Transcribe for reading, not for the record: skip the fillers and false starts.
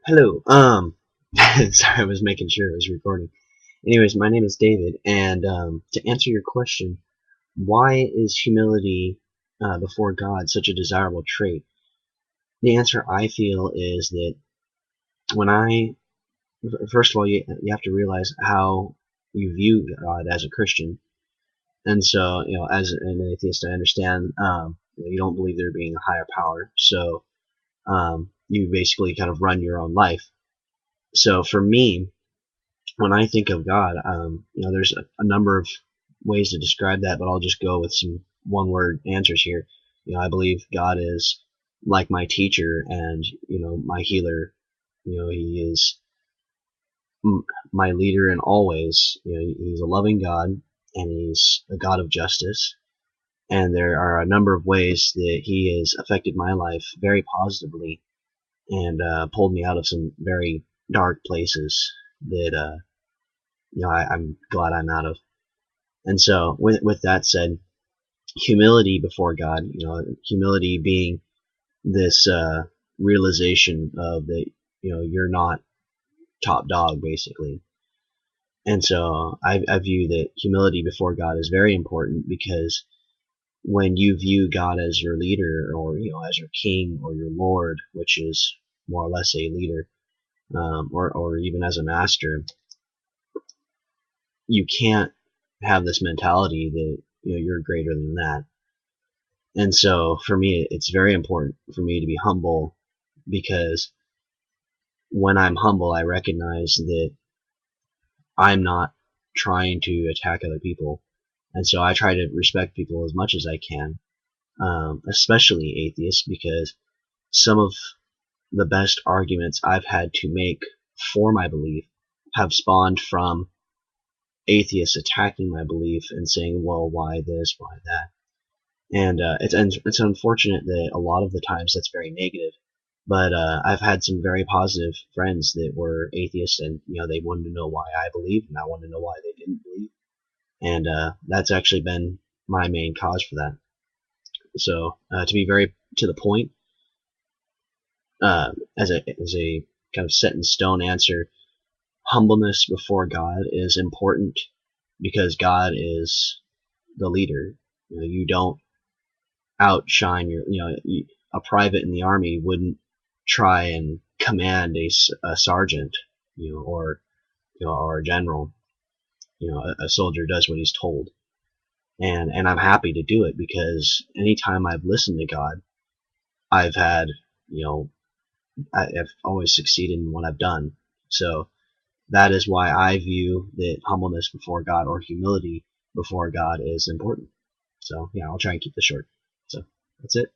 Hello. Sorry, I was making sure it was recording. Anyways, my name is David, and to answer your question, why is humility before God such a desirable trait? The answer I feel is that when first of all, you have to realize how you view God as a Christian, and so as an atheist, I understand you don't believe there being a higher power, so you basically kind of run your own life. So for me, when I think of God, there's a number of ways to describe that, but I'll just go with some one-word answers here. I believe God is like my teacher and my healer. He is my leader in all ways. He's a loving God and He's a God of justice. And there are a number of ways that He has affected my life very positively and pulled me out of some very dark places that I'm glad I'm out of. And so, with that said, humility before God, humility being this realization of that, you're not top dog, basically. And so, I view that humility before God is very important because when you view God as your leader, or as your king or your lord, which is more or less a leader, or even as a master, you can't have this mentality that you're greater than that. And so for me, it's very important for me to be humble because when I'm humble, I recognize that I'm not trying to attack other people. And so I try to respect people as much as I can, especially atheists, because some of the best arguments I've had to make for my belief have spawned from atheists attacking my belief and saying, well, why this, why that? And it's unfortunate that a lot of the times that's very negative. But I've had some very positive friends that were atheists, and they wanted to know why I believed, and I wanted to know why they didn't believe, and that's actually been my main cause for that. So to be very to the point, as a kind of set in stone answer, humbleness before God is important because God is the leader. You don't outshine a private in the army wouldn't try and command a sergeant, or a general. A soldier does what he's told, and I'm happy to do it because anytime I've listened to God, I've had, you know, I've always succeeded in what I've done. So that is why I view that humbleness before God, or humility before God, is important. So yeah, I'll try and keep this short. So that's it.